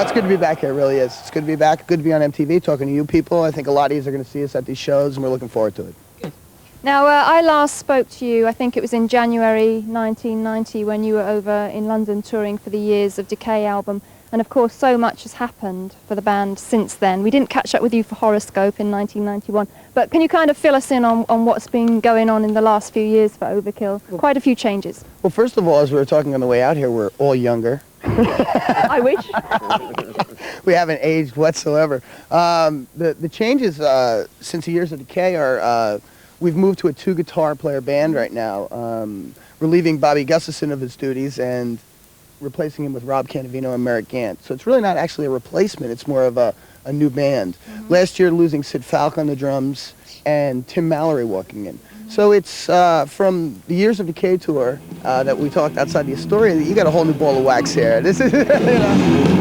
it's good to be back here. It really is. It's good to be back. Good to be on MTV talking to you people. I think a lot of you are going to see us at these shows, and we're looking forward to it. Now, I last spoke to you, I think it was in January 1990 when you were over in London touring for the Years of Decay album. And of course, so much has happened for the band since then. We didn't catch up with you for Horoscope in 1991. But can you kind of fill us in on what's been going on in the last few years for Overkill? Quite a few changes. Well, first of all, as we were talking on the way out here, we're all younger. I wish. We haven't aged whatsoever. The changes since the Years of Decay are... we've moved to a two-guitar player band right now, relieving Bobby Gustafson of his duties and replacing him with Rob Cannavino and Merrick Gant. So it's really not actually a replacement, it's more of a new band. Last year, losing Sid Falk on the drums and Tim Mallory walking in. So it's from the Years of Decay tour that we talked outside the Astoria, you got a whole new ball of wax here. This is, you know.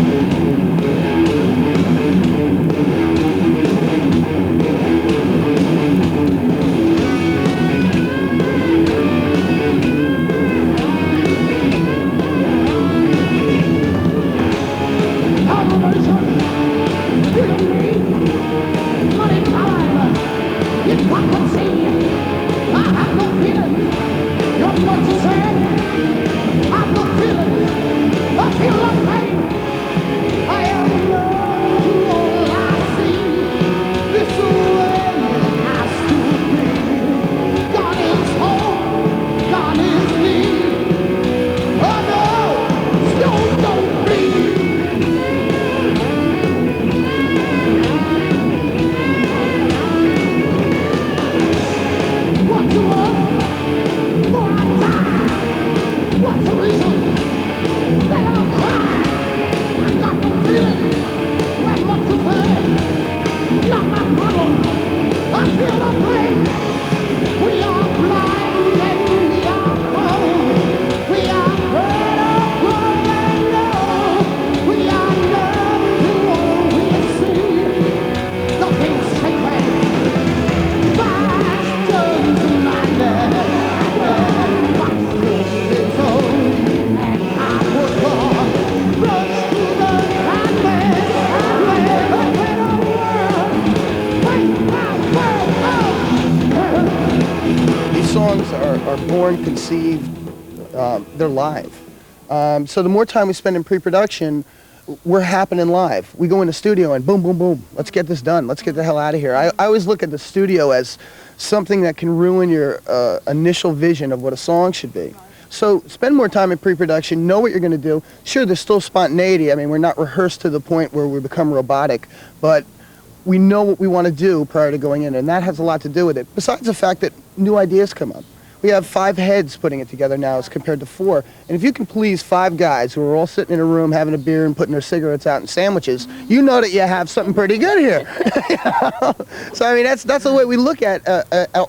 Are born, conceived, they're live. So the more time we spend in pre-production, we're happening live. We go in the studio and boom, boom, boom, let's get this done. Let's get the hell out of here. I always look at the studio as something that can ruin your initial vision of what a song should be. So spend more time in pre-production, know what you're going to do. Sure, there's still spontaneity. I mean, we're not rehearsed to the point where we become robotic, but we know what we want to do prior to going in, and that has a lot to do with it, besides the fact that new ideas come up. We have 5 heads putting it together now as compared to 4. And if you can please 5 guys who are all sitting in a room having a beer and putting their cigarettes out and sandwiches, you know that you have something pretty good here. So I mean, that's the way we look at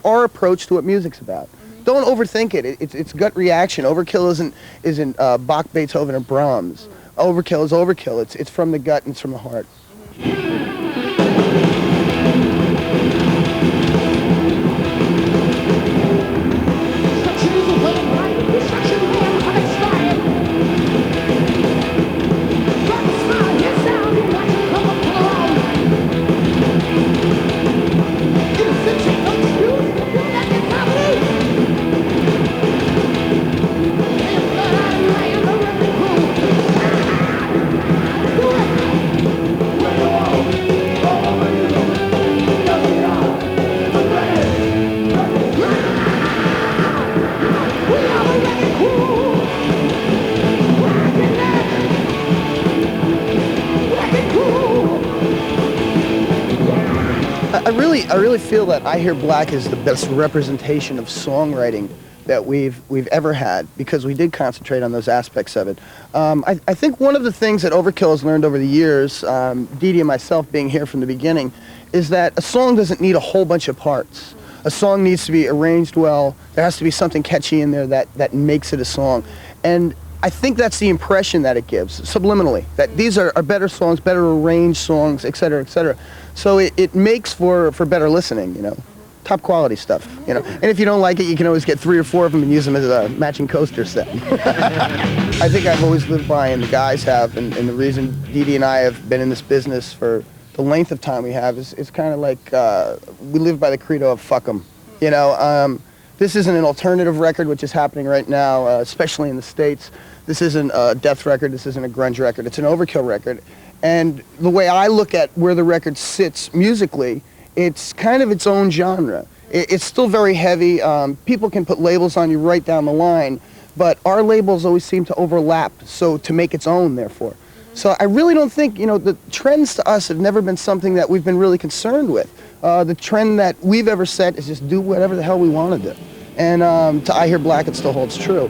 our approach to what music's about. Don't overthink it. It's gut reaction. Overkill isn't Bach, Beethoven, or Brahms. Overkill is overkill. It's from the gut and it's from the heart. I really feel that I Hear Black is the best representation of songwriting that we've ever had, because we did concentrate on those aspects of it. I think one of the things that Overkill has learned over the years, Dee Dee and myself being here from the beginning, is that a song doesn't need a whole bunch of parts. A song needs to be arranged well. There has to be something catchy in there that makes it a song. And I think that's the impression that it gives, subliminally, that these are better songs, better arranged songs, et cetera, et cetera. So it makes for better listening, you know. top quality stuff, you know. And if you don't like it, you can always get 3 or 4 of them and use them as a matching coaster set. I think I've always lived by, and the guys have, and the reason Dee Dee and I have been in this business for the length of time we have is kind of like we live by the credo of fuck 'em. You know, this isn't an alternative record, which is happening right now, especially in the States. This isn't a death record. This isn't a grunge record. It's an Overkill record. And the way I look at where the record sits musically, it's kind of its own genre. It's still very heavy. People can put labels on you right down the line, but our labels always seem to overlap, so to make its own, therefore. So I really don't think, you know, the trends to us have never been something that we've been really concerned with. The trend that we've ever set is just do whatever the hell we want to do. And to I Hear Black, it still holds true.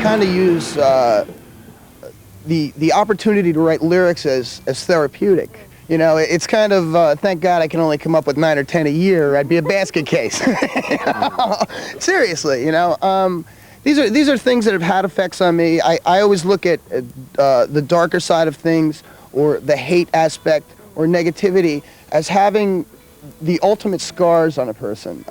Kind of use the opportunity to write lyrics as therapeutic. You know, it's kind of thank God I can only come up with 9 or 10 a year. I'd be a basket case. Seriously, you know. These are things that have had effects on me. I always look at the darker side of things, or the hate aspect, or negativity, as having the ultimate scars on a person.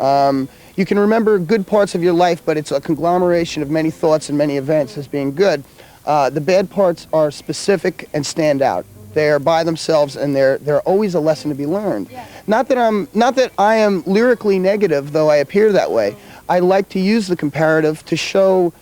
You can remember good parts of your life, but it's a conglomeration of many thoughts and many events as being good. The bad parts are specific and stand out. They are by themselves, and they're always a lesson to be learned. Yeah. Not that I am lyrically negative, though I appear that way. I like to use the comparative to show,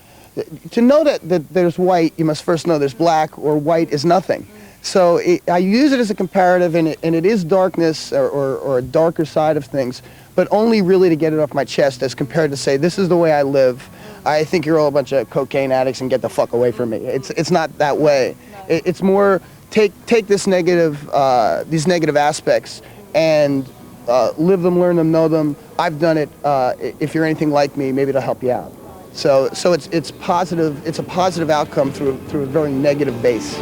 to know that there's white, you must first know there's black, or white is nothing. So I use it as a comparative, and it is darkness or a darker side of things, but only really to get it off my chest as compared to say, this is the way I live. I think you're all a bunch of cocaine addicts and get the fuck away from me. It's not that way. It's more take this negative, these negative aspects and live them, learn them, know them. I've done it. If you're anything like me, maybe it'll help you out. So it's positive. It's a positive outcome through a very negative base.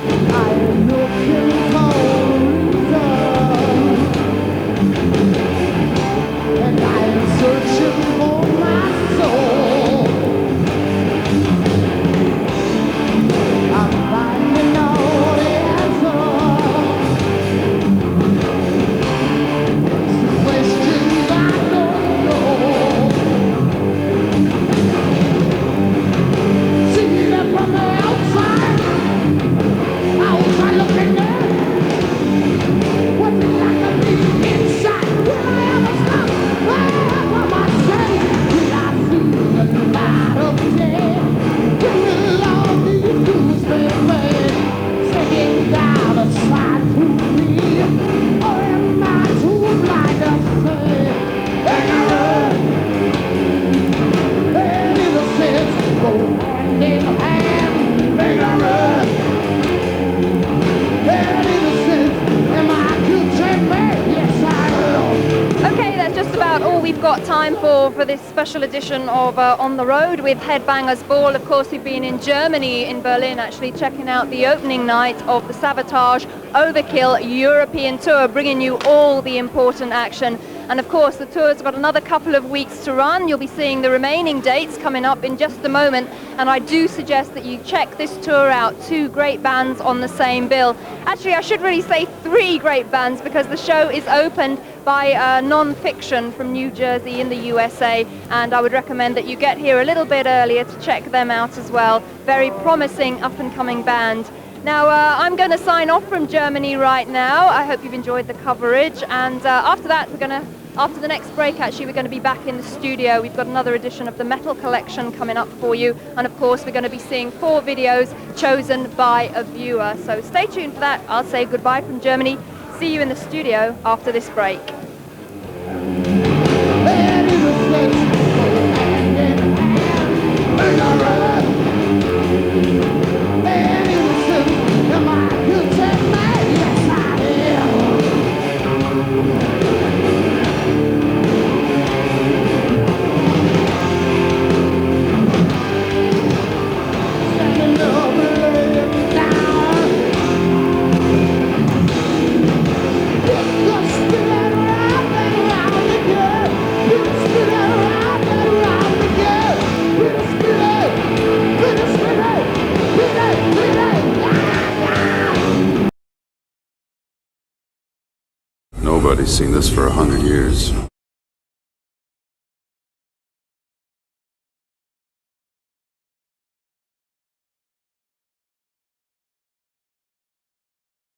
Got time for this special edition of On the Road with Headbangers Ball. Of course, we've been in Germany, in Berlin, actually checking out the opening night of the Sabotage Overkill European Tour, bringing you all the important action. And of course, the tour's got another couple of weeks to run. You'll be seeing the remaining dates coming up in just a moment. And I do suggest that you check this tour out. 2 great bands on the same bill. Actually, I should really say 3 great bands, because the show is opened by Non-Fiction from New Jersey in the USA. And I would recommend that you get here a little bit earlier to check them out as well. Very promising up-and-coming band. Now, I'm going to sign off from Germany right now. I hope you've enjoyed the coverage. And after that, after the next break, actually, we're going to be back in the studio. We've got another edition of the Metal Collection coming up for you. And of course, we're going to be seeing 4 videos chosen by a viewer. So stay tuned for that. I'll say goodbye from Germany. See you in the studio after this break. Hey, Everybody's seen this for 100 years.